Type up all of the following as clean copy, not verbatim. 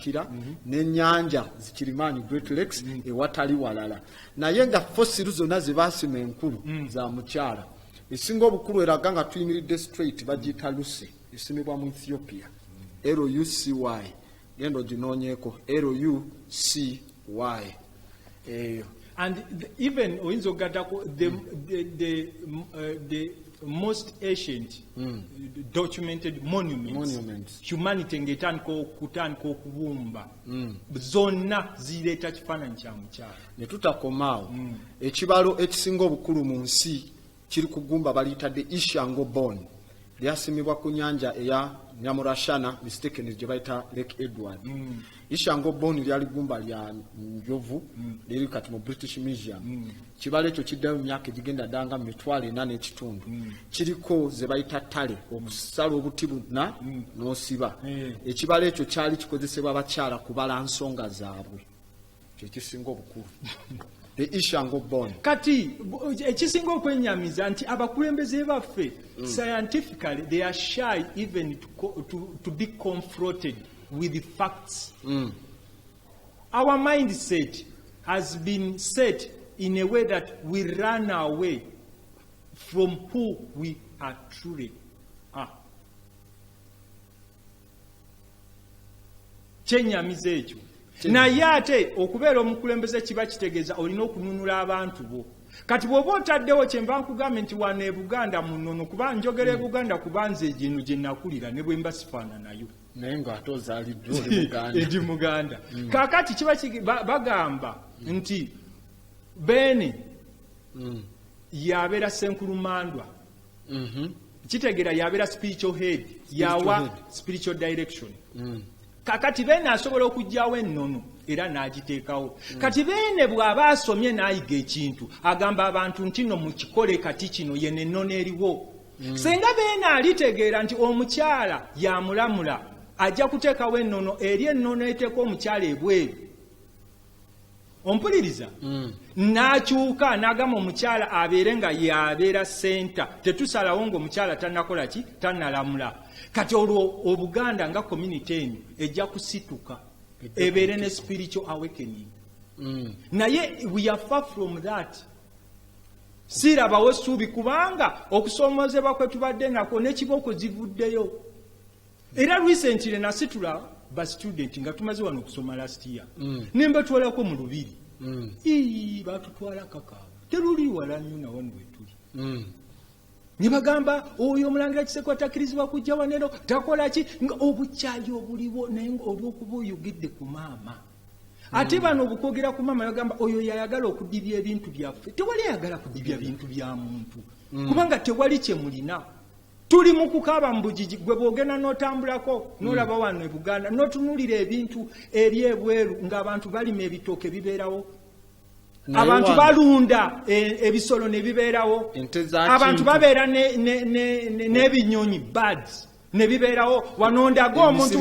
Kira n'ennyanja zikirimaanyi Great Lakes ewatali walala naye nga fossilu zonna ze baasima enkulu za mukyala esinga obukulu eraga nga tuyimiridde straight bagiyita Lucy esimibwa mu Ethiopia LUCY genda oginoonyeeko LUCY and even oyinza okugattako the most ancient documented monuments humanity ng'etandika okubumba zonna zireeta kifaananyi kya mukyala ne tutakomaawo ekibalo ekisinga obukulu mu nsi kiri ku ggumba baliyitadde Ishango Bone lyasimibwa ku nnyanja eya Nyamurashana mistaken gye bayita Lake Edward Ishango Bone lyali ggumba lya njovu liri kati mu British Museum kibalo ekyo kiddayo mu myaka egigenda ddanga mu 4.5 kiriko ze bayita ttale okusala obuti buna n'osiba ekibalo ekyo kyali kikozesebwa abakyala kubala nsonga zaabwe kye kisinga obukulu the Ishango Bone kati ekisinga okwenyamiza nti abakulembeze baffe scientifically they are shy even to be confronted with the facts. Our mindset has been set in a way that we run away from who we are truly are. Kyenyamiza ekyo naye ate okubeera omukulembeze kiba kitegeeza olina okununula abantu bo kati bw'oba otaddewo kyenva nkugambye nti wano e Buganda munono kuba njogera e Buganda kuba nze gino gye nakulira ne bwe mba sifaana nayo naye ng'ate ozaaliddwa oli Muganda edi Muganda kaakati kiba bagamba nti Beene yabeera Senkulumandwa kitegeera yabeera spiritual head yawa spiritual direction kakati Beene asobola okugyawo ennono era n'agiteekawo kati Beene bw'aba asomye n'ayiga ekintu agamba abantu nti no mukikole kati kino yene ennono eriwo senga Beene alitegeera nti omukyala yamulamula ajja kuteekawo ennono eri ennono eteeka omukyala ebweru ompuliriza n'akyuka n'agamba omukyala abeere nga yabeera senta tetusalawo ng'omukyala tannakola ki tannalamula kati olwo Obuganda nga community eno ejja kusituka ebeere ne spiritual awakening naye we are far from that sirabawo essuubi kubanga okusoomozebwa kwe tubadde nako n'ekibooko zivuddeyo era recently nasitula ba student nga tumaze wano okusoma last year nemba twalako mu Lubiri batutwala kakaawa teruli wala nnyo na wano wetuli ne bagamba oyo omulangira Kiseko atakkirizibwa kujja wanero takola ki nga obukyayi obuliwo naye olw'okuba oyogedde ku maama ate bano obukwogera ku maama bagamba oyo yayagala okudibya ebintu byaffe tewali ayagala kudibya bintu bya muntu kubanga tewali kye mulina tuli mu kukaaba mu bugigi gwe bwogenda n'otambulako n'olaba wano e Buganda n'otunuulira ebintu eri ebweru ng'abantu balima ebitooke bibeerawo abantu balunda ebisolo ne bibeerawo abantu babeera n'ebinyonyi birds ne bibeerawo wanondaga omuntu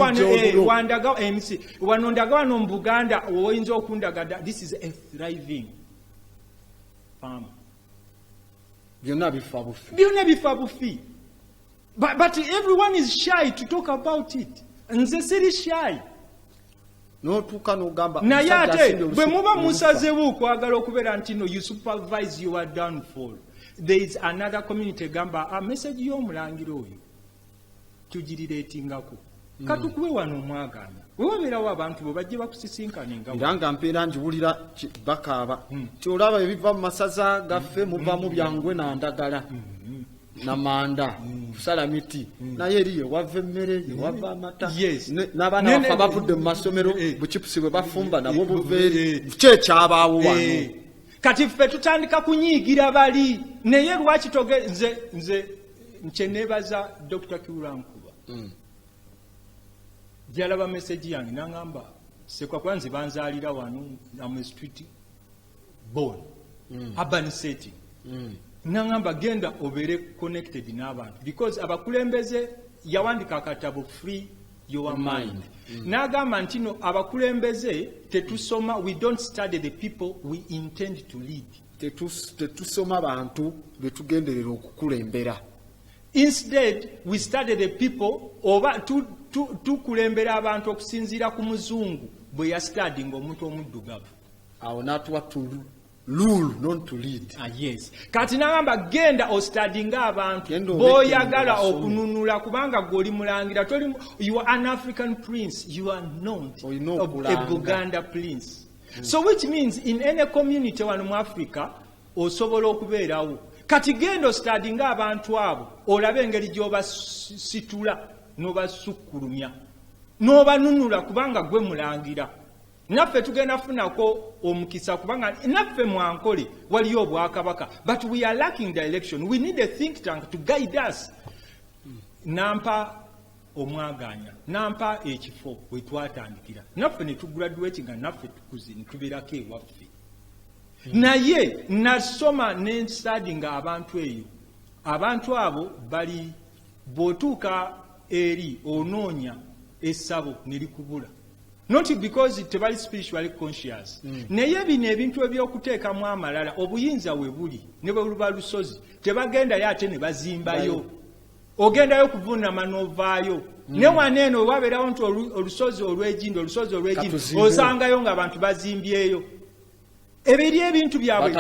wanondaga wano mu Buganda oyinza okundagada this is a thriving farm byonna bifa bufi but everyone is shy to talk about it nze siri shy n'otuuka n'ogamba naye ate bwe muba musazeewo okwagala okubeera nti no you supervise your downfall there is another community gamba message y'omulangira oyo tugirireetingako katukube wano omwagaanya wewabeerawo abantu bo bajje bakusisinkane era nga mpeera njiwulira bakaaba ti olaba ebiva mu masaza gaffe muvamu byangwe na ndagala na manda kusala miti naye eriyo wava emmere wava amata n'abaana bafa bavudde mu masomero bukipusi bwe bafumba nabo buveeri kyekyabaawo wano kati ffe tutandika kunyiigira bali naye lwaki nze nkyeneebaza Dr. Kiulankuba gyalaba message yange n'angamba sekwakuba nze banzaalira wano am street born urban setting n'angamba genda obeere connected n'abantu because abakulembeze yawandika akatabo free your mind n'agamba nti no abakulembeze tetusoma we don't study the people we intend to lead tetusoma bantu betugenderera okukulembera Instead, we study the people oba tukulembera abantu okusinziira ku muzungu bwe yastudinga omuntu omuddugavu. Awo n'atuwa to rule, not to lead. Yes. Kati n'agamba genda ostudinga abantu Genda b'oyagala obeke okununula kubanga gw'oli mulangira. You are an African prince. You are not Olina a okulanga. Buganda prince. So which means in any community wano mu Africa osobola okubeerawo. Kati genda ostudinga abantu abo olabe engeri gy'obasitula n'obasukkulumya n'obanunula kubanga gwe mulangira. Naffe tugenda funako omukisa kubanga naffe mwankole waliyo obwakabaka, but we are lacking direction. We need a think tank to guide us. Nampa omwaganya, nampa ekifo we twatandikira. Naffe ne tugraduate nga naffe tukuze ne tubeerako ewaffe. Naye nasoma ne studyinga abantu eyo. Abantu abo bali bw'otuuka eri onoonya essabo ne likubula. Not because tebali spiritually conscious. Naye bino ebintu ebyokuteekamu amalala obuyinza we buli ne bwe luba lusozi tebagendayo ate ne bazimbayo. Ogendayo kuvuunama n'ovaayo. Ne waneeno wabeerawo nti olusozi olw'Egindo osangayo ng'abantu bazimbyeyo. Ebiri ebintu byabwe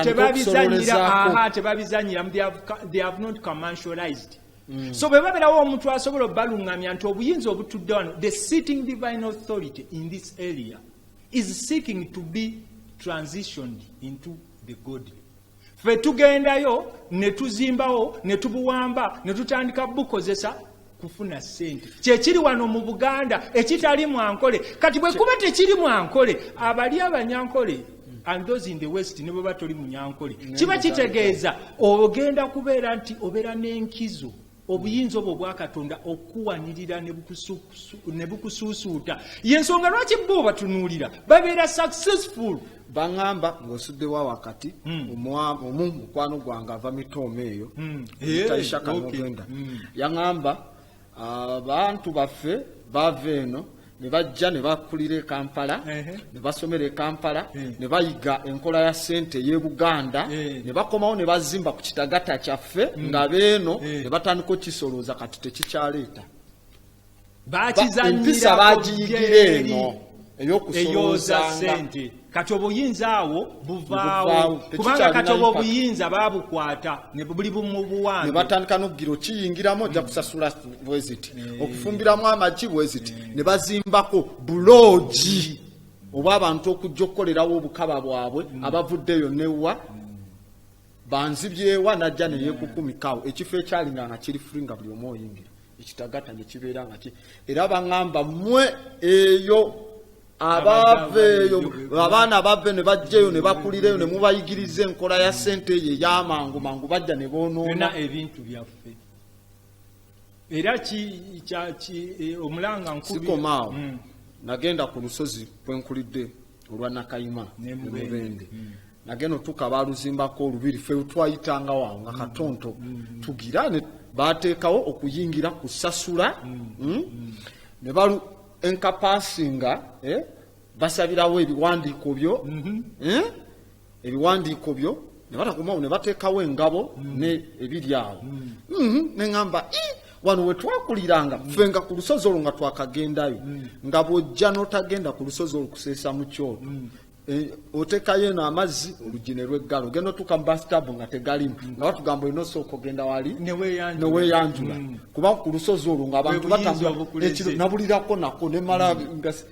tebabizanyira, they have not commercialized. So bwe babeerawo omuntu asobola obalungamya nti obuyinza obutudde wano, the sitting divine authority in this area is seeking to be transitioned into the godly. Ffe tugendayo ne tuzimbawo ne tubuwamba ne tutandika bukozesa kufuna ssente. Kyekiri wano mu Buganda ekitali mwankole. Kati bwe kuba tekiri mwankole, abali abanyankole and those in the west ne bwe batoli munyankole, kiba kitegeeza ogenda kubeera nti obeera n'enkizo. Obuyinza obwo bwa Katonda okuwanirira ne bukusuusuuta. Y'ensonga lwaki bo batunuulira babeera successful. Bangamba ng'osuddewo wakati omu mukwano gwange ava Mitooma eyo Taishaka n'ogenda yaŋŋamba abantu baffe bava eno ne bajja ne bakulira e Kampala ne basomera e Kampala ne bayiga enkola ya ssente y'e Buganda ne bakomawo ne bazimba ku kitagata kyaffe nga beeno ne batandika okisolooza kati tekikyaleeta. Bakizannyira bagiyigira eno ey'okusolooza ssente. Kati obuyinza awo buvaawo kubanga kati obwo obuyinza baabukwata ne buli mu buwange. Ne batandika n'okugira okiyingiramu ojja kusasula bweziti, okufumbiramu amagi bweziti, ne bazimbako buloogi oba abantu okujja okukolerawo obukaba bwabwe abavuddeyo newa banzibyewa najja ne yeekukumikawo ekifo ekyalinga nga kiri free nga buli omu oyingira ekitagata ne kibeera nga era baŋŋamba mmwe eyo abaveeyo abaana bave ne bajjeyo ne bakulireyo ne mubayigiriza enkola ya ssente eyo ey'amangu mangu bajja ne boonoona ebintu byaffe. Era omulanga nkubi sikomaawo nagenda ku lusozi kwenkulidde olwa Nakayima ne Mubende. Nagenda otuuka baaluzimbako olubiri ffe twayitangawo awo nga katonto tugira ne baateekawo okuyingira kusasula ne balu enkapasinga basabirawo ebiwandiiko byo ebiwandiiko byo ne batakomawo ne bateekawo engabo ne ebiri awo ne ŋŋamba wano we twakuliranga ffe nga ku lusozi olwo nga twakagendayo nga bw'ojja n'otagenda ku lusozi olwo kuseesa mu kyoto oteekayo eno amazzi oluggi ne lweggala ogenda otuuka mu basitabu nga tegalimu nga batugamba olina osooka ogenda wali neweeyanjula kuba ku lusozi olwo ng'abantu batambula ekiro nabulirako nako nemala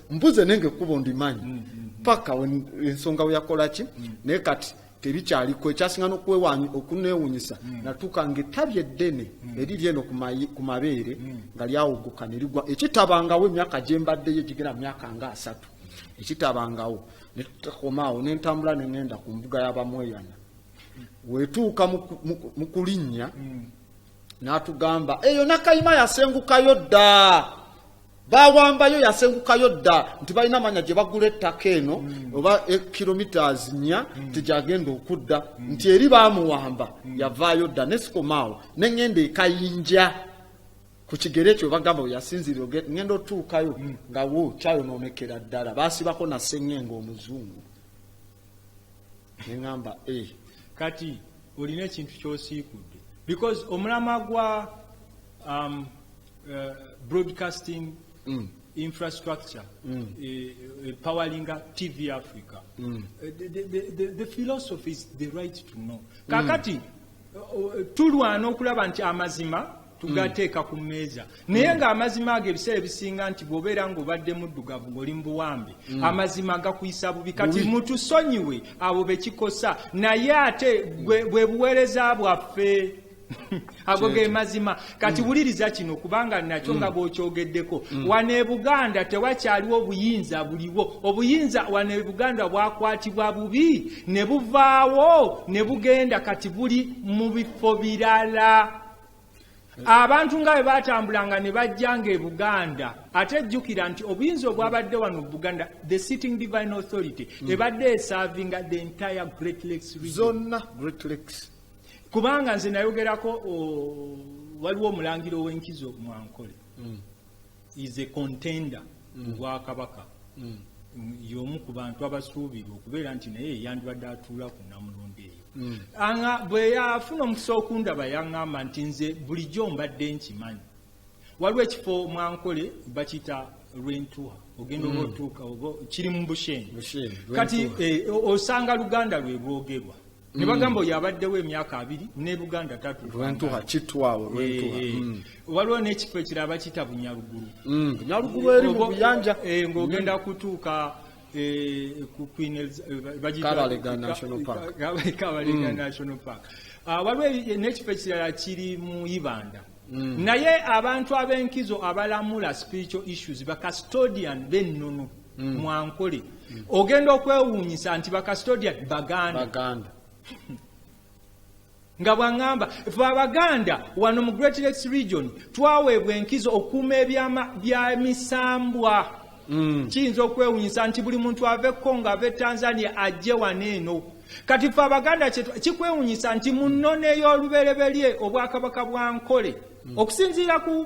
mbuze nenge ekkubo ndimanyi paka ensonga we yakola ki naye kati terikyaliko ekyasinga n'okuneewunyisa natuuka ng'ettabi eddene eriri eno ku mabeere nga lyawuguka ne ligwa ekitabangawo emyaka gye mbaddeyo egigera myaka nga 3 ekitabangawo ne tukomaawo ne ntambula ne ŋŋenda ku mbuga y'Abamweyana wetuuka mu kulinnya n'atugamba eyo Nakayima yasengukayo dda bawambayo yasengukayo dda nti balina amanya gye bagula ettaka eno oba kilometers 4 tegyagenda okudda nti eri baamuwamba yavaayo dda ne sikomaawo ne ŋŋenda ekayinja ku kigere ekyo bagamba yasinzira ngenda otuukayo nga wo kyayonoonekera ddala baasibako na sseŋŋenga omuzungu ne ŋŋamba kati olina ekintu ky'osiikudde because omulama broadcasting infrastructure, powering TV Africa. The philosophy is the right to know. Kakati, tulwana okulaba nti amazima tugateeka ku mmeeza naye ng'amazima ago ebiseera ebisinga nti bw'obeera ng'obadde muddugavu ng'oli mu buwambe amazima gakuyisa bubi kati mutusonyiwe abo bekikosa naye ate bwe buweereza bwaffe ago ge mazima kati wuliriza kino kubanga nakyo nga bw'okyogeddeko wano e Buganda tewakyaliwo obuyinza buliwo obuyinza wano e Buganda bwakwatibwa bubi ne buvaawo ne bugenda kati buli mu bifo birala abantu nga bwe batambulanga ne bajjanga e Buganda ate ejjukira nti obuyinza obwabadde wano Buganda the sitting divine authority ebadde eservinga the entire Great Lakes region zonna Great Lakes kubanga nze nayogerako waliwo omulangiro w'enkizo Mwankole is a contender bwa kabaka y'omu ku bantu abasuubirwa okubeera nti naye yandibadde atuula ku Namulondo eyo bwe yafuna omukisa okundaba yaŋŋamba nti nze bulijjo mbadde nkimanyi waliwo ekifo Mwankole bakiyita Lwentuha ogenda oba otuuka kiri mu Bushenyi kati osanga Luganda lwe lwogerwa ne bagamba oyo abaddewo emyaka 2 ne Buganda 3 Lwentuha kitwawo Lwentuha waliwo n'ekifo ekirala bakiyita Bunyaruguru Bunyaruguru eri mu buyanja ng'ogenda kutuuka ku Queen Kabalega National Park Kabalega National Park waliwo n'ekifo ekirala kiri mu Ibanda naye abantu ab'enkizo abalamula spiritual issues bakastodian b'ennono Mwankole ogenda okwewuunyisa nti bakastodian Baganda nga bw'aŋŋamba ffe Abaganda wano mu Great Lakes region twaweebwa enkizo okuuma byamisambwa kiyinza okwewuunyisa nti buli muntu ave e Congo ave e Tanzania ajje wano eno kati ffe Abaganda kikwewuunyisa nti mu nnono ey'olubereberye obwakabaka bwa Nkole okusinziira ku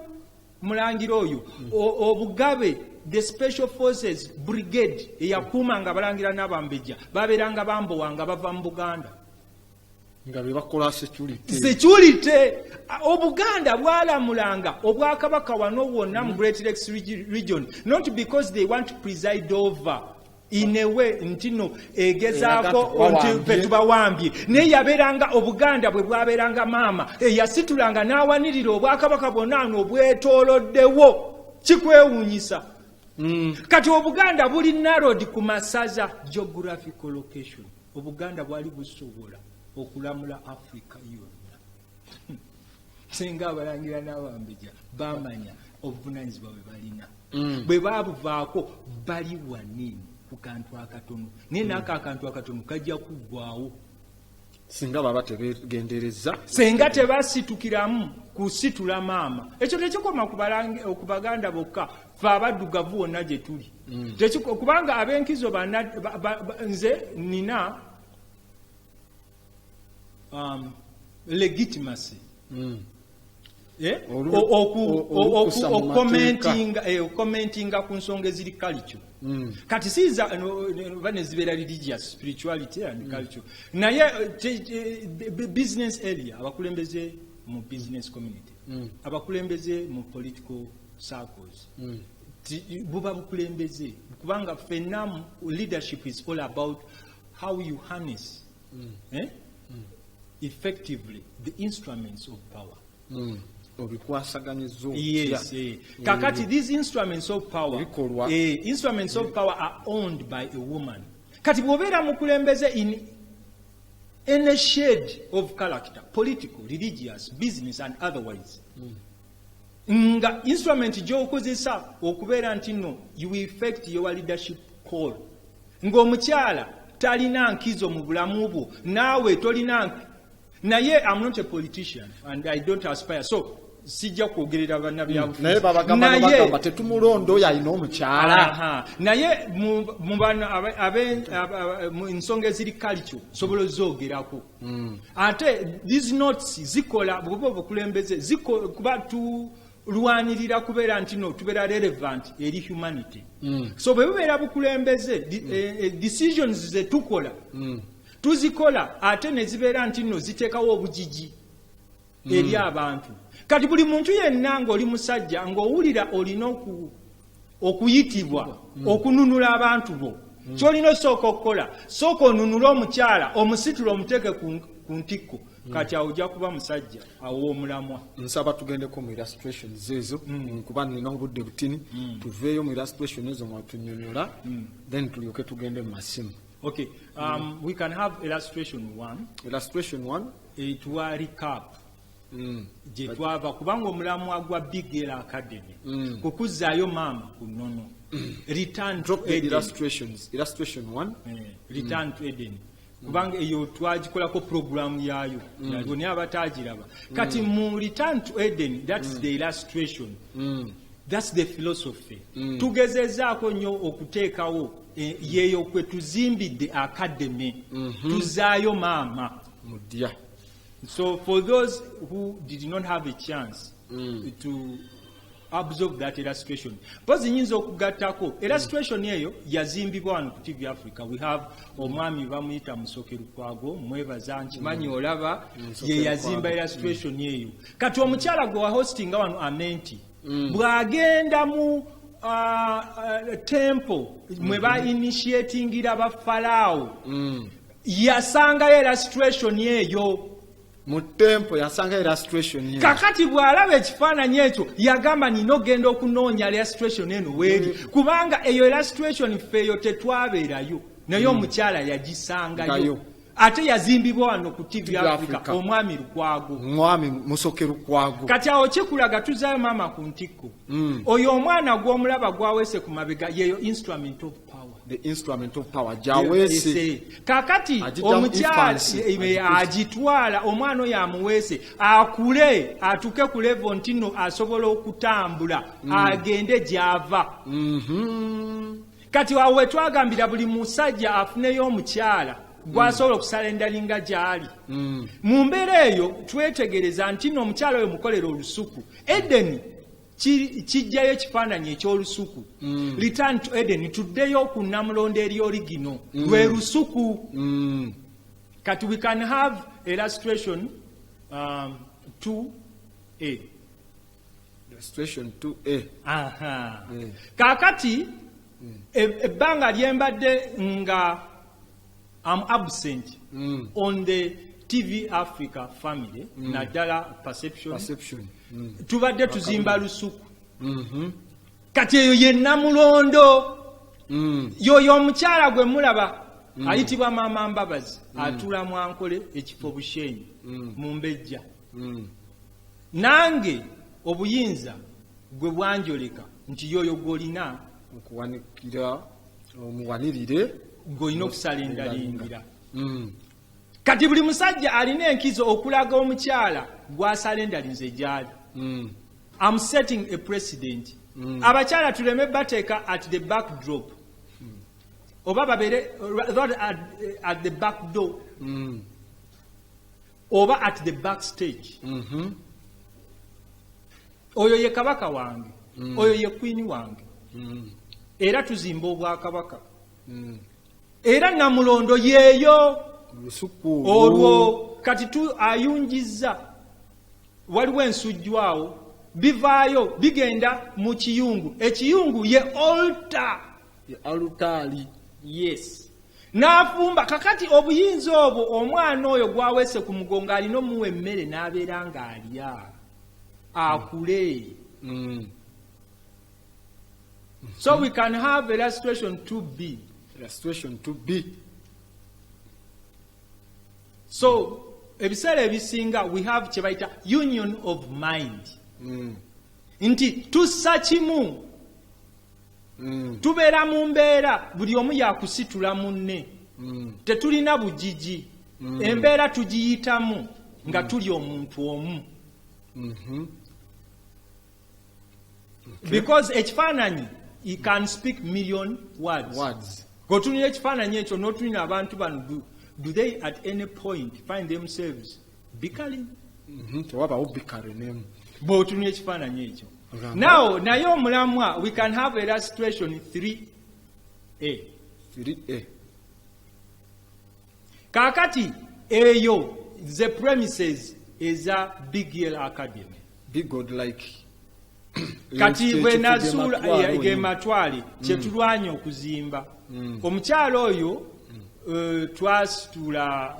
mulangiro oyo obugabe the special forces brigade eyakuuma nga balangira n'abambejja babeeranga bambowanga bava mu Buganda nga bebakola security Obuganda bwalamulanga obwakabaka wano wonna mu Great Lakes region not because they want to preside over in a way ntino egezaako nti tubawambye naye yabeeranga Obuganda bwe bwabeeranga maama eyasitulanga n'awanirira obwakabaka bwonna obwetooloddewo kikwewuunyisa kati Obuganda buli narrowed ku masaza geographical location Obuganda bwali busobola okulamula Africa yonna singa abalangira n'abambejja bamanya obuvunaanyizibwa bwe balina bwe babuvaako bali wanini ku kantu akatono naye n'ako akantu akatono kajja kuggwaawo singa baba tebegendereza senga tebasitukiramu kusitula maama ekyo tekikoma ku Baganda bokka ffe abaddugavu wonna gye tuli kubanga ab'enkizo nze nina legitimacy commentinga ku nsonga eziri culture kati siiza bane zibeera religious spirituality and culture naye business area abakulembeze mu business community abakulembeze mu political circles buba bukulembeze kubanga fenna leadership is all about how you harness effectively the instruments of power yes, kakati these instruments of power are owned by a woman kati bw'obeera mukulembeze in any shade of character political religious business and otherwise nga instrument gy'okozesa okubeera nti no you effect your leadership call ng'omukyala talina nkizo mu bulamu bwo naawe tolina naye I'm not a politician and I don't aspire so sijja kwogerera bannabyabufuzi naye bagamba tetumulondo oyo alina omukyala naye mu mu nsonga eziri culture sobola ozoogerako ate these notes zikola bwoba obukulembeze kuba tulwanirira kubeera nti no tubeera relevant eri humanity so bwe bubeera bukulembeze decisions ze tukola tuzikola ate ne zibeera nti no ziteekawo obujiji eri abantu kati buli muntu yenna ng'oli musajja ng'owulira olina okuyitibwa okununula abantu bo kyolina osooka okukola sooka onunule omukyala omusitula omuteeke ku ntikko kati awo ojja kuba musajja awo omulamwa. Nsaba tugendeko mu illustrations ezo kuba nina obudde butini tuveeyo mu illustration ezo nga tunyonyola then tulyoke tugende mu masimu. Okay, we can have illustration 1. Illustration 1 etwa recap gye twava kubanga omulamwa gwa Big Girl Academy kukuzzaayo maama ku nnono. Return to Eden. Illustration 1 Return to Eden. Kubanga eyo twagikolako programu yaayo nalwo naye abatagiraba kati mu Return to Eden, that's the illustration, that's the philosophy. Tugezezaako nnyo okuteekawo yeeyo kwe tuzimbidde academy tuzaayo maama mudya. So for those who did not have a chance to absorb that illustration, pozi nyinza okugattako illustration eyo yazimbibwa wano ku TV Africa. We have omwami bamuyita Musoke Lukwago, mwebaza nkimanyi olaba ye yazimba illustration eyo. Kati omukyala gwe wa hostinga wano Amenti bw'agenda mu temple mwe ba initiatingira ba Farao yasangayo illustration eyo mu tempo yasanga illustration ye. Kakati bw'alaba ekifaananyi ekyo yagamba nina ogenda okunoonya illustration eno weeri kubanga eyo illustration feeyo tetwabeerayo naye omukyala yagisangayo ate yazimbibwa wano ku TV Africa omwami Lukwago. Mwami Musoke Lukwago. Kati awo kikulaga tuzaayo maama ku ntikko oyo omwana gw'omulaba gwaweese ku mabega yeyo instrument of power. The instrument of power jaweese. Kakati omukyala agitwala omwana oyo amuweese akule atuuke ku level ntino asobola okutambula agende gy'ava. Kati awo wetwagambira buli musajja afuneyo omukyala gwasobola okusala endalinga gy'ali. Mu mbeera eyo twetegereza nti nno omukyala oyo mukolera olusuku. Edeni kijjayo ekifaananyi eky'olusuku. Return to Eden tuddeyo ku Namulondo eri origino lwe lusuku. Kati we can have illustration 2A. Illustration 2A. Kakati ebbanga lyembadde nga I'm absent on the TV Africa family naddala perception. Tubadde tuzimba lusuku. Kati eyo ye Namulondo yoyo omukyala gwe mulaba ayitibwa Maama Mbabazi atula Mwankole ekifo Bushenyi mu Mbejja. Nange obuyinza gwe bwanjoleka nti yoyo gwolina okuwanikira omuwanirire gwolina okusala endalingira. Kati buli musajja alina enkizo okulaga omukyala gw'asala endalinze gy'ali. I'm setting a precedent. Abakyala tuleme bateeka at the backdrop oba babere at the back door oba at the backstage. Oyo ye kabaka wange, oyo ye queen wange, era tuzimba obwakabaka, era Namulondo yeeyo olwo. Kati ayungiza waliwo ensujjwawo bivaayo bigenda mu kiyungu. Ekiyungu ye alutali. Yes. N'afumba. Kakati obuyinza obwo omwana oyo gwaweese ku mugongo alina omuwa emmere n'abeera ng'alya akule. So we can have illustration 2B. Illustration 2B. So ebiseera ebisinga we have kye bayita union of mind. Nti tussa kimu. Tubeera mu mbeera buli omu yakusitula munne. Tetulina bujiji. Embeera tugiyitamu nga tuli omuntu omu. Because ekifaananyi he can speak million words. Gotunira ekifaananyi ekyo n'otunira abantu bano do they at any point find themselves bickering? Tewabawo bickering. Bw'otunira ekifaananyi ekyo. Now naye omulamwa we can have illustration 3A. Kakati eyo the premises eza Big Girl Academy. big god like kati bwe nazuula ge matwale kyetulwanya okuzimba omukyalo oyo twasitula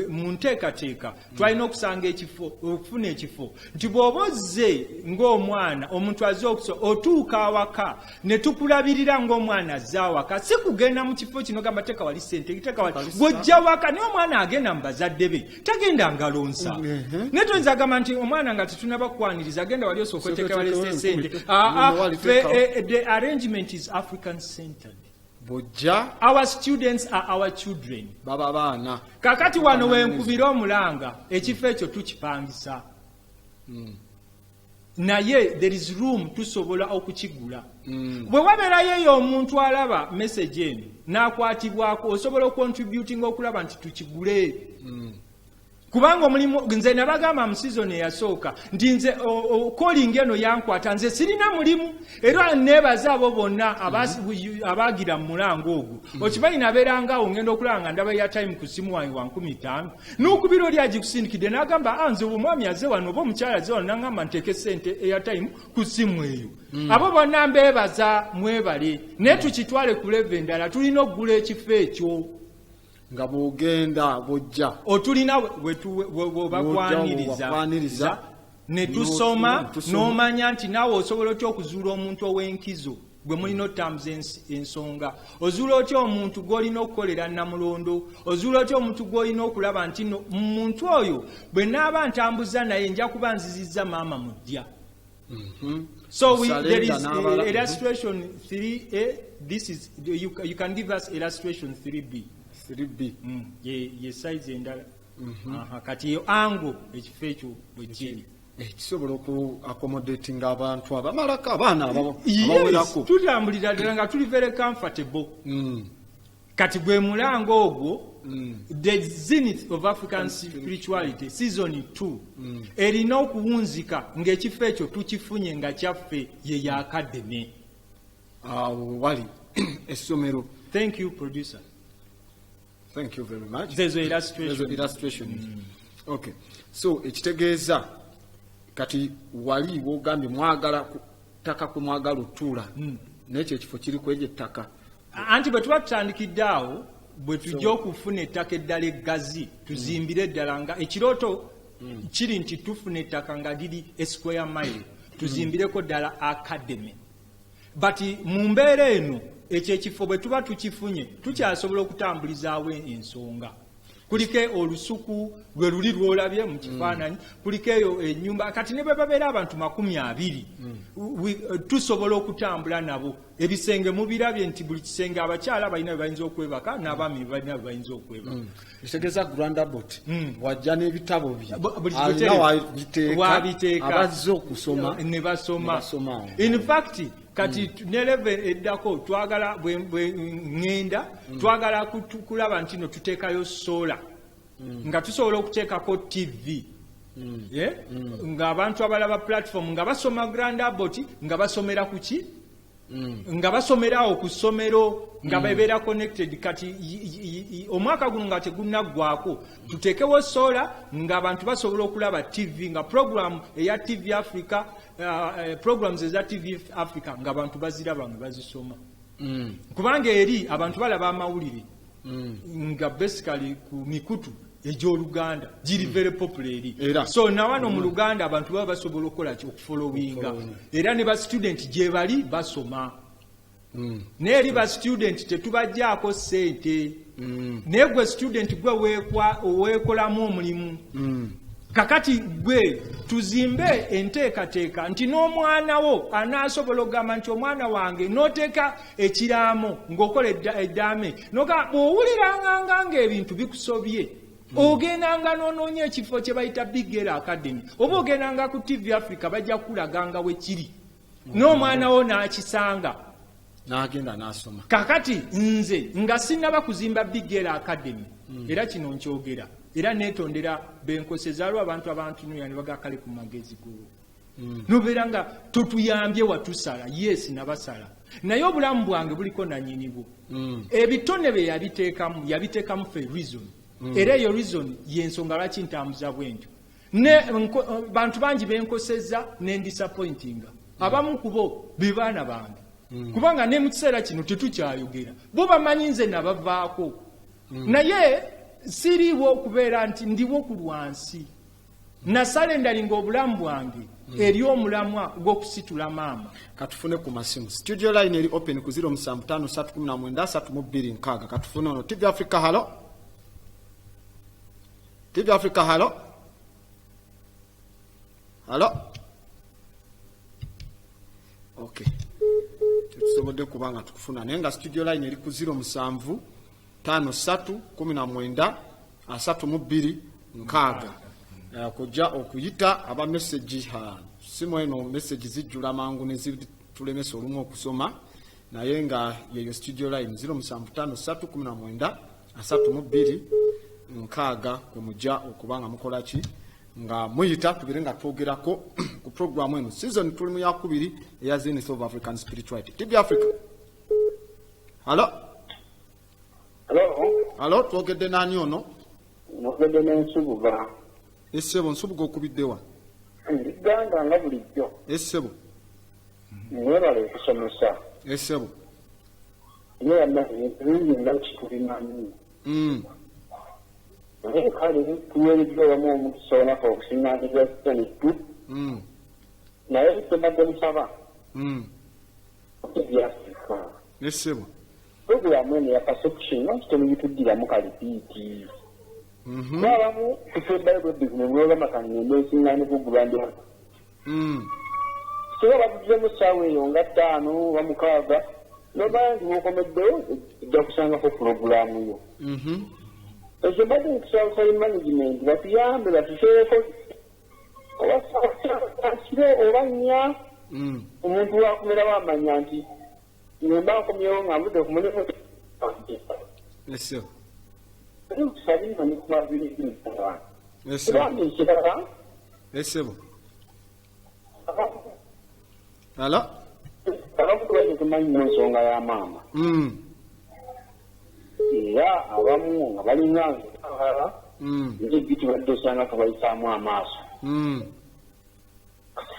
mu nteekateeka twalina okusanga ekifo okufuna ekifo nti bw'oba ozze ng'omwana omuntu azze otuuka awaka ne tukulabirira ng'omwana azze awaka si kugenda mu kifo kino gamba teeka wali ssente teeka wali bw'ojja waka naye omwana agenda mu bazadde be tagenda ngalonsa naye toyinza gamba nti omwana nga tetunaba kukwaniriza agenda wali osooka oteeka wali ssente the arrangement is African centered. Our students are our children. Baba baana. Kakati wano wenkubira omulanga ekifo ekyo tukipangisa. Naye there is room tusobola okukigula. Bwe wabeerayo eyo omuntu alaba message eno n'akwatibwako osobola ocontributing okulaba nti tukigule. Kubanga omulimu nze nabagamba mu season eyasooka nti nze calling eno yankwata nze sirina mulimu era nebaza abo bonna abagira mu mulango ogwo okimanyi nabeeranga awo ngenda okulanga ndaba ya time ku simu wange wa 15 n'okubira oli agikusindikidde n'agamba nze omwami aze wano oba omukyala aze wano n'agamba nteeke ssente airtime ku simu eyo abo bonna mbeebaza mwebale naye tukitwale ku level endala tulina okugula ekifo ekyo nga bw'ogenda bw'ojja otulina bwebakwaniriza ne tusoma n'omanya nti naawe osobola otya okuzuula omuntu ow'enkizo gwe mulina otambuza ensonga ozuula otya omuntu gw'olina okukolera namulondo ozuula otya omuntu gw'olina okulaba nti muntu oyo bwe naaba ntambuza naye nja kuba nzizizza maama mu ddya. So there is illustration 3A. This is you can give us illustration 3B. 3B. Ye size endala. Kati yo ango ekifo ekyo bwe kiri. Kisobola oku accommodating abantu abamalako abaana abawerako. Tutambulira ddala nga tuli very comfortable. Kati gwe mulango ogwo the zenith of African spirituality season 2 erina okuwunzika ng'ekifo ekyo tukifunye nga kyaffe ye ya academy. Wali essomero. Thank you, producer. Thank you very much. There's an illustration. There's an illustration. Okay. So ekitegeeza kati wali wogambye mwagala ttaka kwe mwagala otuula n'ekyo ekifo kiri kwegyo ettaka. Anti bwe tuba tutandikidde awo bwe tujja okufuna ettaka eddala eggazi tuzimbire eddala nga ekirooto kiri nti tufuna ettaka nga liri a square mile tuzimbireko ddala academy. But mu mbeera eno ekyo ekifo bwe tuba tukifunye tukyasobola okutambulizaawo ensonga. Kuliko olusuku lwe luli lwolabye mu kifaananyi kuliko eyo ennyumba kati ne bwe babeera abantu 20 tusobola okutambula nabo ebisenge mubirabye nti buli kisenge abakyala balina bye bayinza okwebaka n'abaami balina bye bayinza okwebaka. Kitegeeza Grandabot wajja n'ebitabo bye wabiteeka abazze okusoma ne basoma. In fact kati ne level eddako twagala bwe ngenda twagala kulaba nti no tuteekayo sola nga tusobola okuteekako TV nga abantu abalaba platform nga basoma Grandabot nga basomera ku ki nga basomerawo ku ssomero nga bebeera connected. Kati omwaka guno nga tegunnaggwako tuteekewo sola nga abantu basobola okulaba TV nga program eya TV Africa programs eza TV Africa nga abantu baziraba nga bazisoma kubanga eri abantu balaba amawulire nga basically ku mikutu egy'Oluganda giri very popular. So na wano mu Luganda abantu baba basobola okukola okufollowinga era ne ba student gye bali basoma n'eri ba student tetubajjaako ssente naye gwe student gwe weekolamu omulimu. Kakati gwe tuzimbe enteekateeka nti n'omwana wo anaasobola okugamba nti omwana wange n'oteeka ekiraamo ng'okola eddaame bw'owuliranga ng'ebintu bikusobye ogendanga n'onoonya ekifo kye bayita Big Girl Academy oba ogendanga ku TV Africa bajja kulaganga we kiri n'omwana wo n'akisanga n'agenda n'asoma. Kakati nze nga sinnaba kuzimba Big Girl Academy era kino nkyogera era neetondera benkoseza lwa abantu nuyani bagakale ku magezi go nobeera nga totuyambye watusala yes nabasala naye obulamu bwange buliko nanyinibu ebitone bye yabiteekamu for a reason era eyo reason yensonga lwaki ntambuza bwentyo bantu bangi benkosezza ne disappointinga abamu kubo bibaana bange kubanga ne mu kiseera kino tetukyayogera bo bamanyi nze nabavaako naye siriwo okubeera nti ndiwo ku lwansi nasalendalinga obulamu bwange eri omulamwa gw'okusitula maama. Katufune ku masimu. Studio line eri open ku 07531932 katufune ono. TV Africa halo. TV Africa halo. Halo. Okay. Tusobodde kubanga tukufuna naye nga studio line eri ku 07531932 kujja okuyita aba message simu eno message zijjula mangu ne zitulemesa olumu okusoma naye nga yeyo studio line 07531932 kumujja okubanga mukola ki nga muyita tubire nga twogerako ku program eno season tulimu ya kubiri eya Zenith of African Spirituality. TV Africa. Halo. Halo, twogedde nani ono? Nogedde n'ensubuga. Essebo nsubuga okubiddewa. Ndiganda nga bulijjo. Essebo. Mwebale okusomesa. Essebo. Naye bingi nga kitulimanyi. Naye kale tuweereddwa wamu omukisa onako okusiŋŋaaniriza kitanitu. Naye tumadde musaba. Otebyafrika. Essebo. Programu eno ya perception nakitono gituddiramu kalipiiti. N'abamu tusembayo bwebbizimu mulolamakanye n'esiŋŋaani kugulwandiwa. Singa babugize mu ssaawa eyo nga 5 oba 6 n'obanga nti bw'okomeddewo ojja kusangako pulogulaamu yo. Ekyo mbadde nkusaba management batuyambe batuteeko oba kiro oba 4 omuntu wakumerawo amanya nti nemba nkomyewo nga mudde kumulimu. Essebo. Essebo. Halo. Abakutuwaje tumanyi mu nsonga ya maama. Era abamu nga balina nti tubadde osanga tubayisaamu amaaso.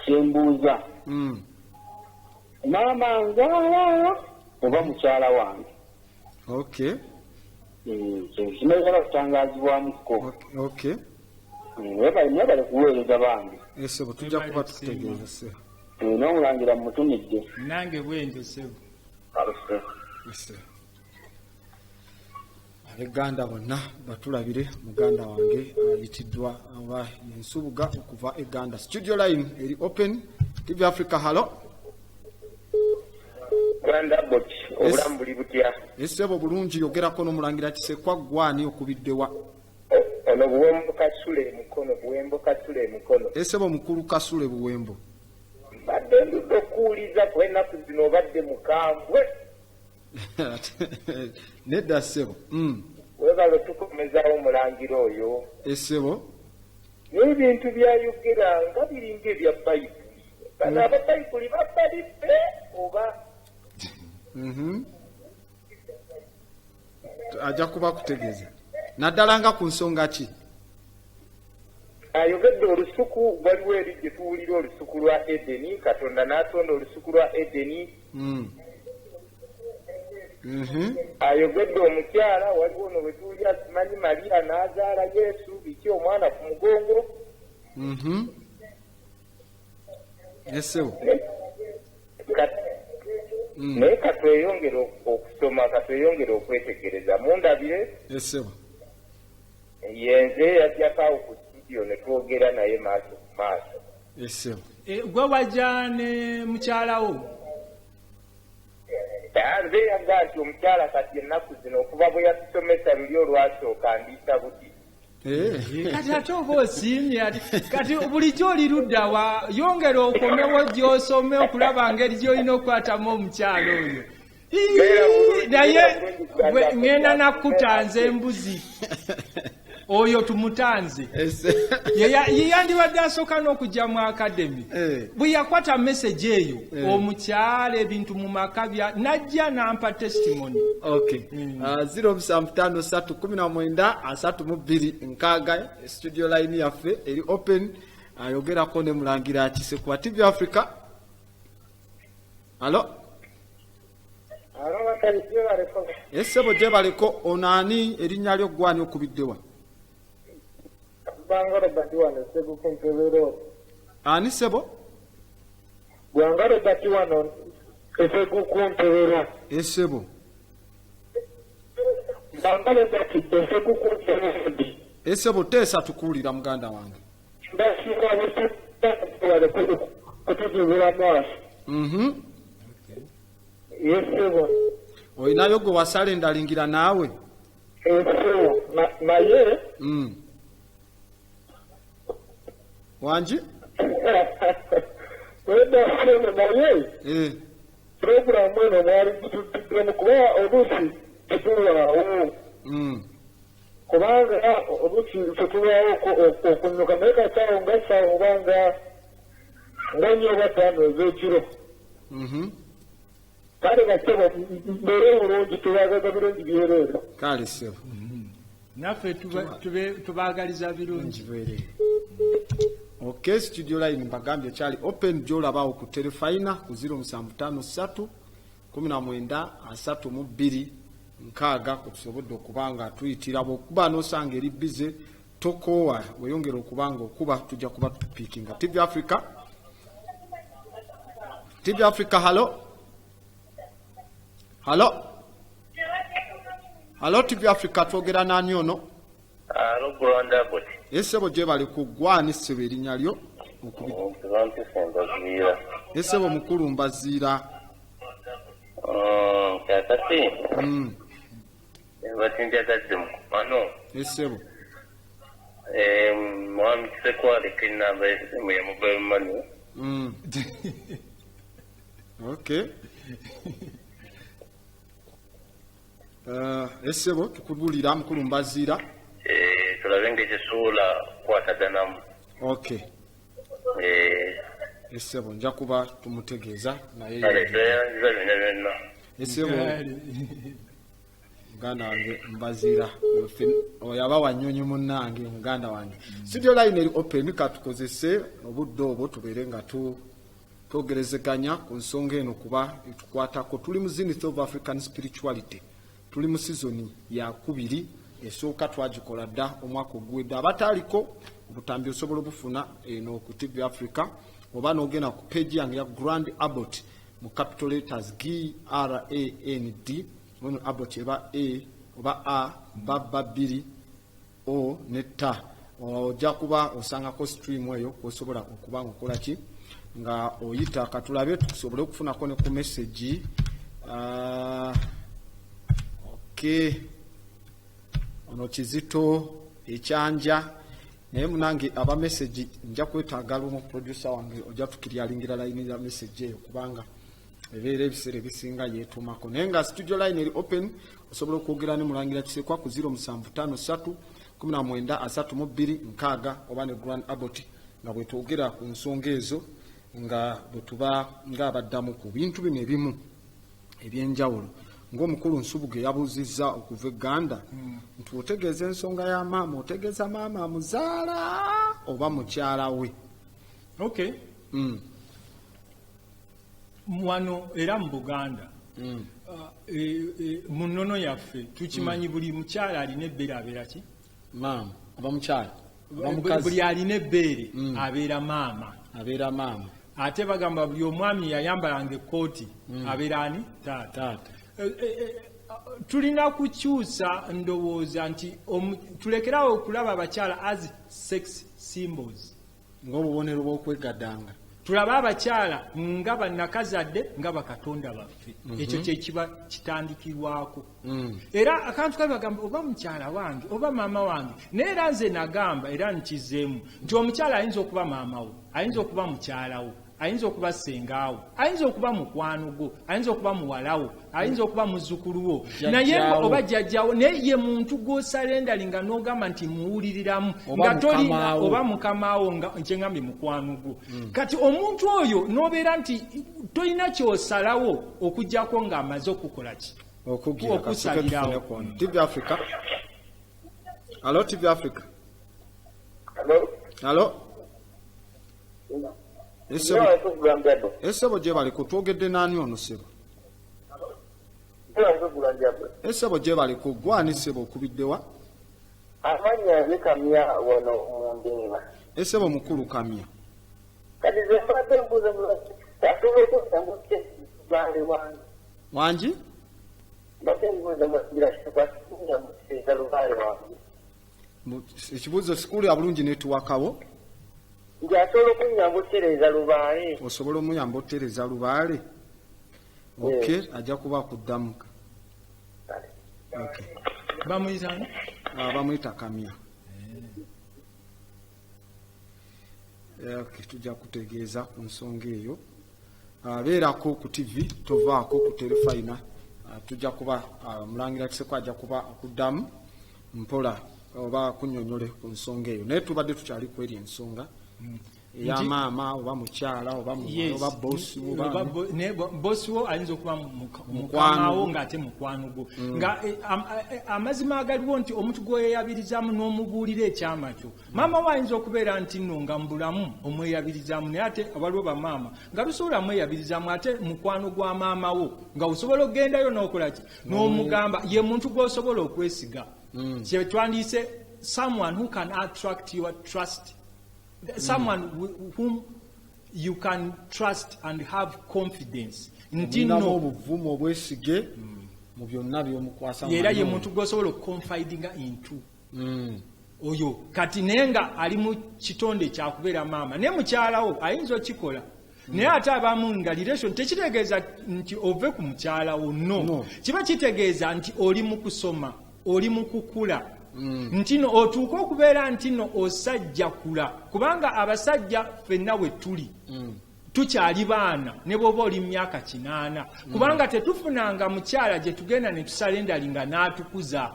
Sembuuza. Maama nzaala oba mukyala wange. Okay. Kimazala kutangazibwamuko. Okay. Mwebale kuweereza bange. Essebo tujja kuba tukutegeeza Ssebo. N'omulangira mutumidde. Nange bwenge Ssebo. Essebo. Ab'Eganda bonna batulabire muganda wange ayitiddwa aba ensubuga okuva Eganda. Studio line eri open. TV Africa halo. Gwanda bot obulamu buli butya. Essebo bulungi yogerako n'omulangira Kisekwa gwani okubiddewa. Ono Buwembo Kasule mukono Buwembo Kasule mukono. Essebo mukulu Kasule Buwembo. Badde ndudde okuwuliza ku ennaku zino obadde mukambwe. Nedda Ssebo. Webale tukomezawo omulangira oyo. Essebo. N'ebintu byayogera nga biringa ebya Bayibuli. Bano Ababayibuli babalibbe oba. Ajja kuba kutegeeza. Naddala nga ku nsonga ki? Ayogedde olusuku waliwo eri gye tuwulira olusuku lwa Edeni, Katonda n'atonda olusuku lwa Edeni. Ayogedde omukyala waliwo ono bwe tuwulira simanyi Mariya n'azaala Yesu biki omwana ku mugongo. Essebo. Naye katweyongere okusoma katweyongere okwetegereza mundabire. Essebo. Yenze yajjakawo ku studio ne twogera naye maaso ku maaso. Essebo. Gwe wajja ne mukyalawo. Nze yaga nti omukyala kati ennaku zino okuva bwe yatusomesa luli olwasooka ndiisa buti. Kati ate oba osiimye kati bulijjo oli ludda wa yongera okomewo gy'osome okulaba ngeri gy'olina okukwatamu omukyalo oyo. Naye ngenda nakkutanza embuzi. oyo tumutanze yeyandibadde asooka n'okujja mu academy bwe yakwata message eyo omukyala ebintu mu maka najja n'ampa testimony. 07531932 studio line yaffe eri open ayogerako ne mulangira Kise ku TV Africa. Alo Esebo gye baliko onaani erinnya lyo gwani okubiddewa? Bangaro batiwano sebo kumpebero. Ani sebo? Bangaro batiwano sebo kumpebero. Esebo. Bangaro batiwano sebo kumpebero. Esebo tesa tukuulira muganda wange. Basi wale kutuzula mwa. Yes sebo. Oyinayo gwe wasala endalingira naawe? Naye wanji? Naye programu eno mwali tutudde kuba oluusi tetulwawo kubanga oluusi tetulwawo okunyuka naye kasawo nga sawo obanga nga nnyo oba ttaano ez'ekiro kale gasebo mbere bulungi tubagaza birungi byereere kale sebo naffe tubaagaliza birungi bwereere. Okay, studio line mbagambye kyali open gy'olabaawo ku telefayina ku 07531932 kutusobodde okuba nga tuyitira bw'okuba n'osanga eri bize tokoowa weyongera okuba nga okuba tujja kuba tupiikinga. TV Africa, halo TV Africa, twogera n'ani ono? Rwanda bot. Esebo gye bali ku gwani sebo erinnya lyo? Esebo mukulu Mbaziira. Kakati. Batinja gadde mano. Esebo. Mwami Kisekwale kinamba esimu ya mobile money. Okay. Esebo tukubulira mukulu Mbaziira. Tulabenga ekisuula kwataganamu. Okay. Esebo nja kuba tumutegeeza naye. Esebo muganda wange Mbaziira oyaba wanyonyi munnange muganda wange. Studio line eri open katukozese obudde obwo tubeere nga twogerezeganya ku nsonga eno kuba etukwatako. Tuli mu Zenith of African Spirituality. Tuli mu season ya 2 esooka twagikola dda omwaka ogwedde. Abataaliko obutambi osobola obufuna eno ku TV Africa oba n'ogenda ku page yange ya Grand Abbott mu capital letters GRAND ono Abbott eba A oba A baba 2 O ne T ojja kuba osangako stream eyo osobola okuba ngokola ki nga oyita katulabe tusobole okufunako ne ku message. Okay. Ono Kizito ekyanja naye munange aba message nja kwetaaga lumu producer wange ojja tukiryalingira line ya message eyo kubanga ebeera ebiseera ebisinga yeetuumako naye nga studio line eri open osobola okwogera ne Mulangira Kisekwa ku 07531932 oba ne Grand Abbott nga bwetwogera ku nsonga ezo nga bwetuba ng'abaddamu ku bintu bino ebimu ebyenjawulo. Ng'omukulu Nsubuge yabuuzizza okuva Uganda nti otegeeza ensonga ya maama otegeeza maama muzaala oba mukyala we. Okay. Wano era mu Buganda mu nnono yaffe tukimanyi buli mukyala alina ebbeere abeera ki? Maama oba mukyala buli alina ebbeere abeera maama. Abeera maama. Ate bagamba buli omwami yayambalanga ekkooti abeera ani? Taata. Tulina kukyusa ndowooza nti tulekerawo okulaba abakyala as sex symbols ng'obubonero bw'okwegaddanga. Tulaba abakyala nga bannakazadde nga bakatonda baffe. Ekyo kye kiba kitandikirwako. Era akantu kali bagamba oba mukyala wange oba maama wange naye era nze nagamba era nkizeemu nti omukyala ayinza okuba maama wo ayinza okuba mukyala wo ayinza okuba sengaawo, ayinza okuba mukwano gwo, ayinza okuba muwalawo, ayinza okuba muzzukulu wo, naye oba jjajjawo, naye ye muntu gw'osalendalinga n'ogamba nti muwuliriramu nga toli oba mukamaawo nga kyengambye mukwano gwo. Kati omuntu oyo n'obeera nti tolina ky'osalawo okuggyako ng'amaze okukola ki? Okusalirawo. TV Africa. Hello, TV Africa. Hello. Esebo gye baliko twogedde n'ani ono sebo? Esebo gye baliko gwani sebo okubiddewa? Amanya zikamya wano mundima. Esebo mukulu kamya. Kati ze fate mbuze mbuze. Atuwe kutambuke bali wangi. Wangi? Bate mbuze mbuze kwa kunya mbuze lubali wangi. Ekibuuzo sikuli abulungi netuwakawo. Njasobola okunyambutereza lubaale. Osobola omuyambutereza lubaale? Okay, ajja kuba akuddamu. Okay. Bamuyitani? Bamuyita kamya. Okay, tujja kutegeeza ku nsonga eyo. Beerako ku TV, tovaako ku telefayina. Tujja kuba Mulangira Kiseko ajja kuba akuddamu mpola oba kunnyonnyole ku nsonga eyo. Naye tubadde tukyali ku eri ensonga. Ya maama oba mukyala oba oba boss oba boss wo ayinza okuba mukwano ng'ate mukwano gwo nga amazima agaliwo nti omuntu gweyayabirizamu n'omubuulira ekyama kyo. Maama we ayinza okubeera nti nno nga mbulamu omweyabirizamu naye ate waliwo bamaama nga lusobola mweyabirizamu ate mukwano gwa maama wo nga osobola okugendayo n'okola ki n'omugamba ye muntu gw'osobola okwesiga. Kye twandiise someone who can attract your trust. Someone whom you can trust and have confidence. Ntino obuvumu obwesige mu byonna by'omukwasa. Era ye muntu gw'osobola confiding into. Oyo kati nenga ali mu kitonde kyakubeera maama ne mukyalawo ayinza okikola. Naye ate abamu nga relation tekitegeeza nti ove ku mukyalawo no. Kiba kitegeeza nti oli mu kusoma, oli mu kukula. Ntino otuuka okubeera ntino osajja kula kubanga abasajja ffenna we tuli tukyali baana ne bw'oba oli myaka 8 kubanga tetufunanga mukyala gye tugenda ne tusalendalinga n'atukuza.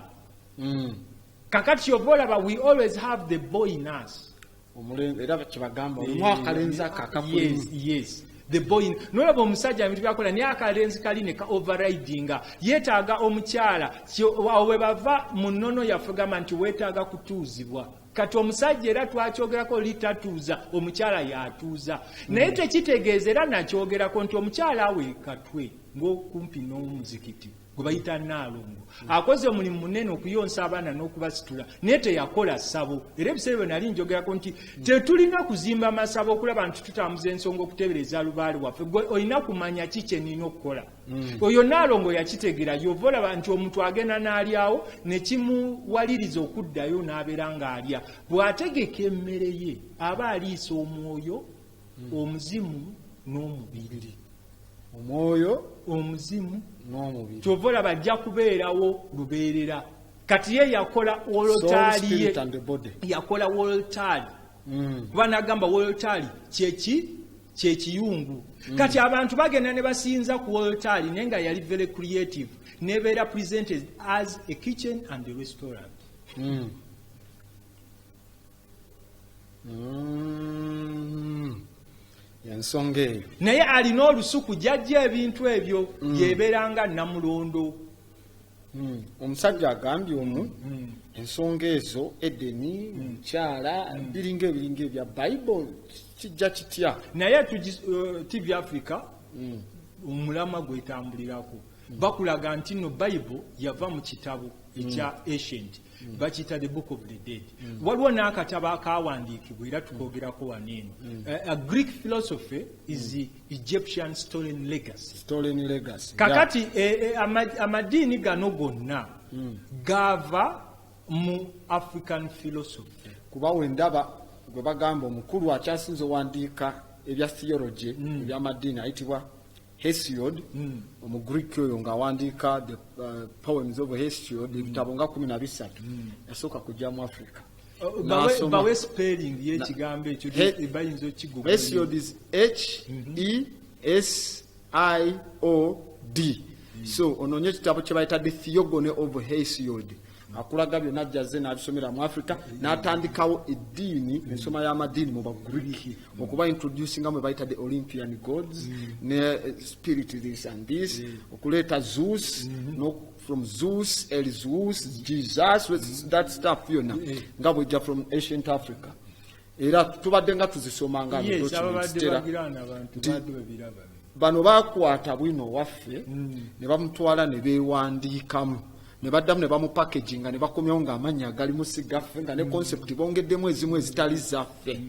Kakati kyova olaba we always have the boy in us. Era kibagamba omwakalenzi akakakuli. Yes. The boy nolaba omusajja ebintu byakola naye akalenzi kali ne ka overridinga yeetaaga omukyala we bava mu nnono yaffe gamba nti weetaaga kutuuzibwa. Kati omusajja era twakyogerako litatuuza omukyala yatuuza naye tekitegeeza era nakyogerako nti omukyala aweekatwe ng'okumpi n'omuzikiti gwe bayita Naalongo akoze omulimu munene okuyonsa abaana n'okubasitula naye teyakola ssabo. Era ebiseera bwe nali njogerako nti tetulina kuzimba masabo okulaba nti tutambuza ensonga okutebereza lubaale waffe. Gwe olina kumanya ki kye nina okukola. Oyo Naalongo yakitegeera yova olaba nti omuntu agenda n'alyawo ne kimuwaliriza okuddayo n'abeera ng'alya. Bw'ategeka emmere ye aba aliisa omwoyo omuzimu n'omubiri. Omwoyo omuzimu n'omubiri kyova olaba ajja kubeerawo lubeerera. Kati ye yakola wolotaali ye yakola wolotaali kuba n'agamba wolotaali kyekiyungu. Kati abantu bagenda ne basinza ku wolotaali naye nga yali very creative nebeera presented as a kitchen and a restaurant. Ensonga eyo naye alina olusuku jjajja ebintu ebyo yebeeranga Namulondo. Omusajja agambye omu ensonga ezo Edeni mukyala biringa ebya Bible kijja kitya naye TV Africa omulamwa gwetambulirako bakulaga nti no Bible yava mu kitabo ekya ancient bakita the book of the dead. Waliwo n'akatabo akawandiikibwa era tukogerako waneeno. A Greek philosophy is the Egyptian stolen legacy. Kakati amadiini gano gonna gava mu African philosophy. Kuba wendaba gwe bagamba omukulu akyasinze owandiika ebya theology eby'amadiini ayitibwa Hesiod, Greek oyo ng'awandiika the poems of Hesiod ebitabo nga 13 yasooka kujja mu Africa. bawe spelling y'ekigambo ekyo bayinza okigugula. Hesiod is H-E-S-I-O-D. So ononye kitabo kye bayita The Theogony of Hesiod. Akulaga byonna jjaze n'abisomera mu Africa n'atandikawo eddiini ensoma y'amadiini mu Bagiriki okuba introducing nga mwe bayita the Olympian gods ne spirit this and this okuleeta Zeus no from Zeus, Zeus, Jesus, that stuff yonna nga bwejja from ancient Africa. Era tubadde nga tuzisoma nga bano bakwata bwino waffe ne bamutwala ne beewandiikamu ne baddamu ne bamu packaginga ne bakomyawo ng'amannya agali mu sigaffe nga ne concept bongeddemu ezimu ezitali zaffe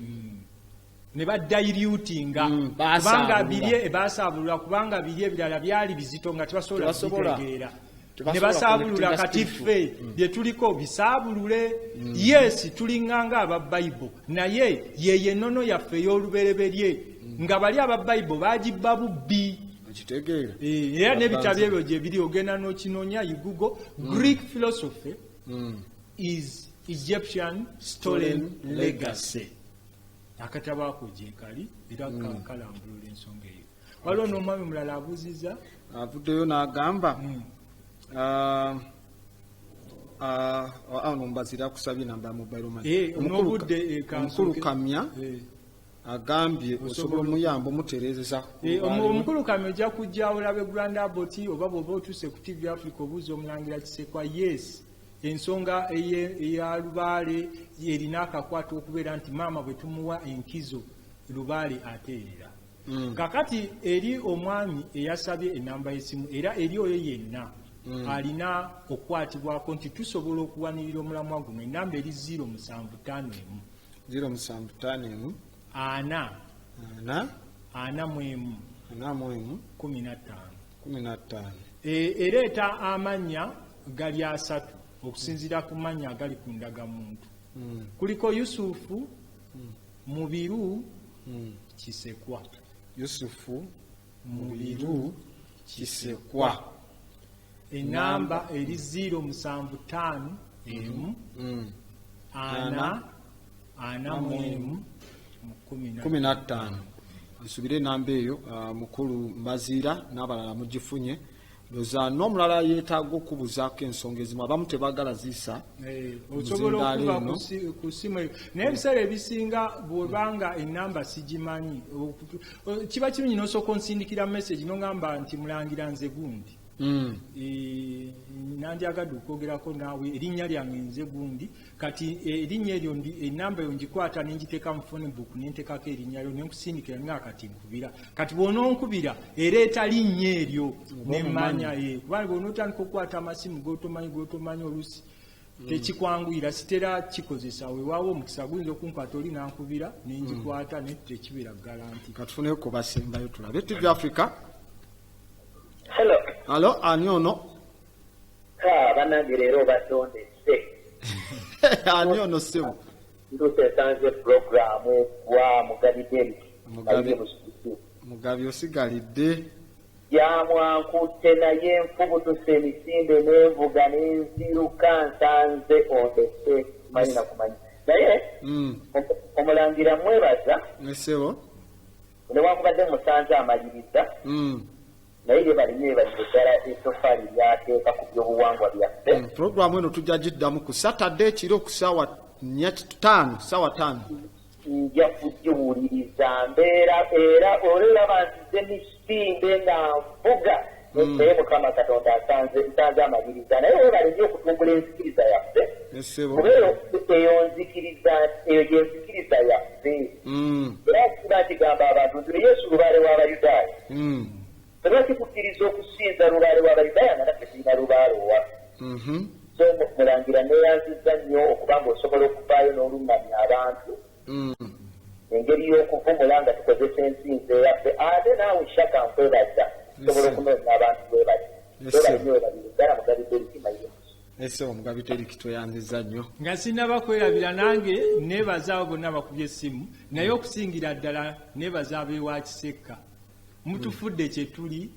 ne badilutinga kubanga biri basaabulula kubanga biri ebirala byali bizito nga tebasobola kubitegeera ne basaabulula kati ffe bye tuliko bisaabulule. Yes tulinganga aba Bible naye yeye nnono yaffe ey'olubereberye nga bali aba Bible bagibba bubbi. Era n'ebitabo ebyo gye biri ogenda n'okinoonya Google. Greek philosophy is Egyptian stolen legacy. Akatabo ako gye kali era kalambulula ensonga eyo. Waliwo n'omwami mulala abuuzizza avuddeyo n'agamba nombazira kusabye namba mobile money omukulu Kamya agambye osobola omuyambo muterezeza omukulu Kamya ojja kujja olabe Grand Abbot oba bw'oba otuse ku TV Africa obuuza Omulangira Kisekwa. Yes ensonga eya Lubaale erina akakwata okubeera nti maama bwe tumuwa enkizo Lubaale ateerera. Kakati eri omwami eyasabye enamba y'essimu era eri oyo yenna alina okukwatibwako nti tusobola okuwanirira omulamwa guno. Enamba eri 0751 ana 15 ereeta amannya gali asatu okusinziira ku mannya agali ku ndagamuntu. Kuliko Yusufu Mubiru Kisekwa. Yusufu Mubiru Kisekwa. Enamba eri 0751 ana 15. Nsubire enamba eyo mukulu Mbazira n'abalala mugifunye. Loza n'omulala yeetaaga okubuzaako ensonga ezimu abamu tebaagala zisa osobola okuba ku simu eyo naye ebiseera ebisinga bw'obanga enamba sigimanyi kiba kirungi n'osooka onsindikira message n'ogamba nti Mulangira nze gundi nandyagadde okwogerako naawe erinnya lyange nze gundi kati erinnya eryo enamba eyo ngikwata nengiteeka mu phone book nentekako erinnya lyo nenkusindikira nga kati nkubira kati bw'onoonkubira ereeta linnya eryo nemmanya kubanga bw'onootandika okukwata amasimu gotomanyi oluusi tekikwanguyira sitera kikozesa weewaawo omukisa guyinza okunkwata oli nankubira nengikwata naye tekibeera garanti. Katufuneyo ku basembayo tulabe TV Africa. Hello, ani ono? Banange leero batondese. Ani ono ssebo? Nduse sanze programu wa Mugabi Derek. Mugabi osigalidde. Yamwankutte naye enfubutuse emisinde n'envuga n'enziruka nsanze ondese manyi na kumanya. Naye Omulangira mwebaza. Ssebo. Newankubadde musanze amaliriza. Naye balime ddala etofali lyateeka ku byobuwangwa byaffe. Programu eno tujja giddamu ku Saturday ekiro ku ssaawa 5. Nja kugiwuliriza mbeera era olaba nzize misinde nga nvuga naye Mukama Katonda nsanze amaliriza naye webalenge okutumbula enzikiriza yaffe kubeera eyo gyenzikiriza yaffe era kiba kigamba abantu nti Yesu lubaale w'Abayudaaya tebakikukkiriza okusinza lubaale w'Abayudaaya nga naffe tulina lubaale owaffe. So Mulangira neeyanzizza nnyo okuba ng'osobola okuvaayo n'oluŋŋamya abantu engeri y'okuvumula nga tukozesa ensinza eyaffe ate naawe shaka nkwebaza tusobola okunoonya abantu webazi nnyo webalire ddala Mugabi Derek mayiro. Ese Omugabi Derek tweyanziza nnyo nga sinaba kwerabira nange neebaza abo bonna bakubye essimu naye okusingira ddala neebaza ab'ewa Kisekka mutufudde kye tuli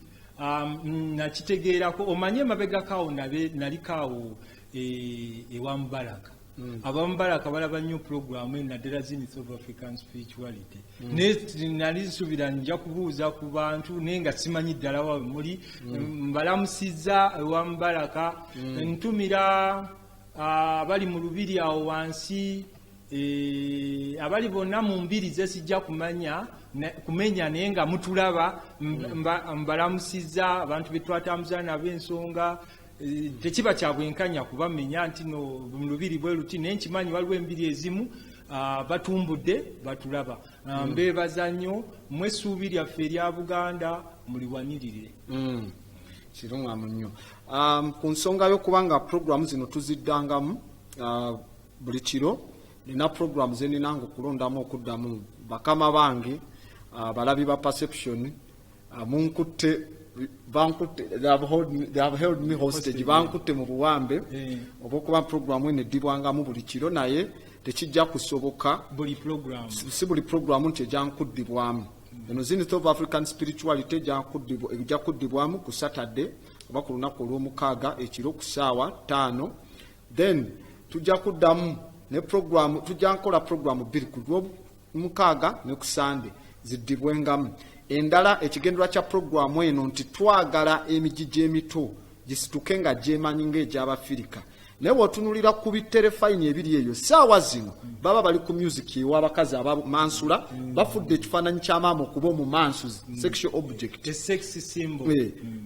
nakitegeerako omanye emabegakaawo nalikaawo ewa Mubaraka abambalaka balaba nnyo puroguramu enaddala zini South African spirituality ne nali nsuubira nja kubuuza ku bantu naye nga simanyi ddala wawe muli mbalamusizza ewambalaka ntumira abali mu lubiri awo wansi abali bonna mu mbiri ze sijja kumenya naye nga mutulaba mbalamusizza abantu be twatambuza nabo ensonga tekiba kya bwenkanya kubamenya nti no mu lubiri bwe luti naye nkimanyi waliwo embiri ezimu batumbudde batulaba mbeebaza nnyo mmwe essuubi lyaffe erya Buganda muliwanirire kirungamu nnyo ku nsonga y'okubanga puroguramu zino tuziddangamu buli kiro nina puroguramu ze ninanga okulondamu okuddamu bakama bange balabi ba perception munkutte bankutte they have held me hostage bankutte mu buwambe obokuba puroguramu eno eddibwangamu buli kiro naye tekijja kusoboka si buli puroguramu nti ejjankuddibwamu eno zini South African spirituality ejja kuddibwamu ku Saturday oba ku lunaku olw'omukaaga ekiro ku ssaawa 5 then tujja kuddamu ne program tujja nkola program 2 ku lw'omukaaga ne ku Sunday ziddibwengamu endala ekigendera kya program eno nti twagala emijiji emito gisituke nga gyemanyi ng'egy'Abafirika naye bw'otunulira ku biterefayini ebiri eyo ssaawa zino baba bali ku music ew'abakazi abamansula bafudde ekifaananyi ky'amaama okuba omumansuzi sexual object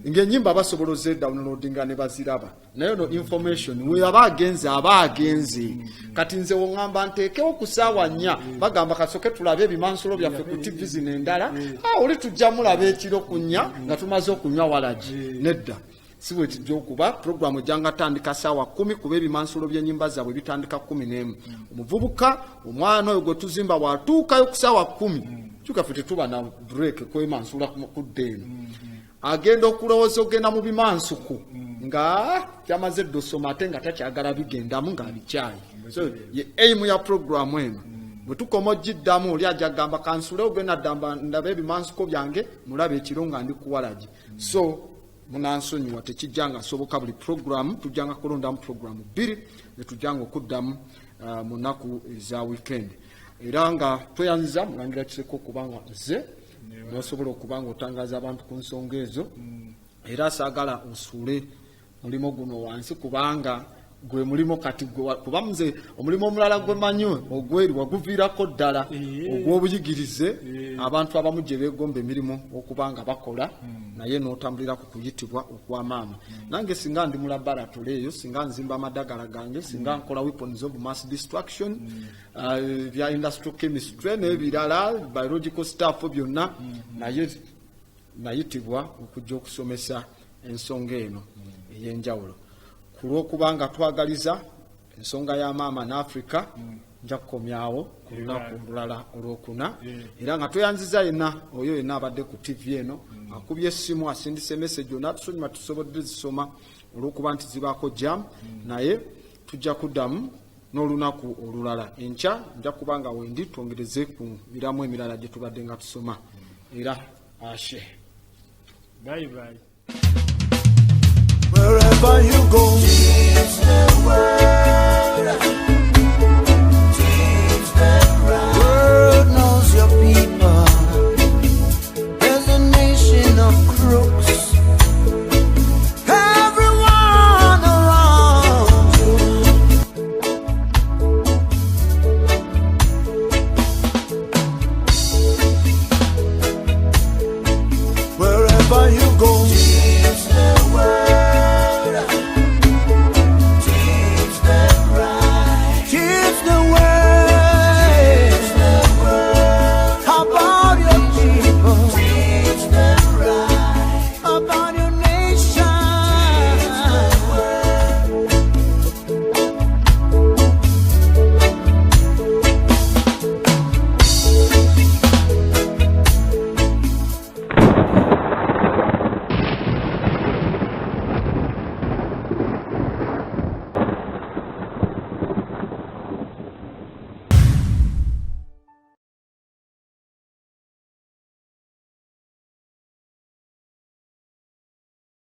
ng'ennyimba basobola ozeddownloadinga ne baziraba naye no information we aba agenze kati nze woŋŋamba nteekewo ku ssaawa 4 bagamba kasoke tulabe ebimansulo byaffe ku TV zino endala oli tujja mulaba ekiro ku 4 nga tumaze okunywa walagi nedda siwe tujja okuba puroguramu ejjanga tandika ssaawa 10 kuba ebimansulo by'ennyimba zaabwe bitandika 11 omuvubuka omwana oyo gwe tuzimba bw'atuukayo ku ssaawa 10 kyukaffe tetuba na break kwemansula ku ddeeno agenda okulowooza ogenda mu bimansuku nga kyamaze dde osoma ate nga takyagala bigendamu ng'abikyayi so ye aim ya puroguramu eno bwe tukoma ogiddamu oli ajja gamba kansule ogenda ndaba ebimansuko byange mulaba ekiro nga ndi kuwalagi so munansonyiwa tekijjanga asoboka buli puroguramu tujjanga kulondamu puroguramu 2 ne tujjanga okuddamu mu nnaku eza weekend era nga tweyanziza mulangira kiseko okubanga nze nosobola okubanga otangaza abantu ku nsonga ezo era saagala osuule mulimo guno wansi kubanga gwe mulimo kati kuba nze omulimo omulala gwe manyi ogweri waguviirako ddala ogw'obuyigirize abantu abamu gye beegomba emirimu okubanga bakola naye n'otambulira ku kuyitibwa okw'amaama nange singa ndi mu laboratory eyo singa nzimba amadagala gange singa nkola weapons of mass destruction bya industrial chemistry n'ebirala biological staff byonna naye nayitibwa okujja okusomesa ensonga eno ey'enjawulo ku lw'okubanga twagaliza ensonga y'amaama n'Afrika nja kukomyawo ku lunaku olulala olwokuna era nga tweyanziza yenna oyo yenna abadde ku TV eno akubye essimu asindise message yonna tusonyiwa tusobodde zisoma olw'okuba nti zibaako jam naye tujja kuddamu n'olunaku olulala enkya nja kubanga wendi twongereze ku miramu emirala gye tubadde nga tusoma era ashe bye bye. Wherever you go,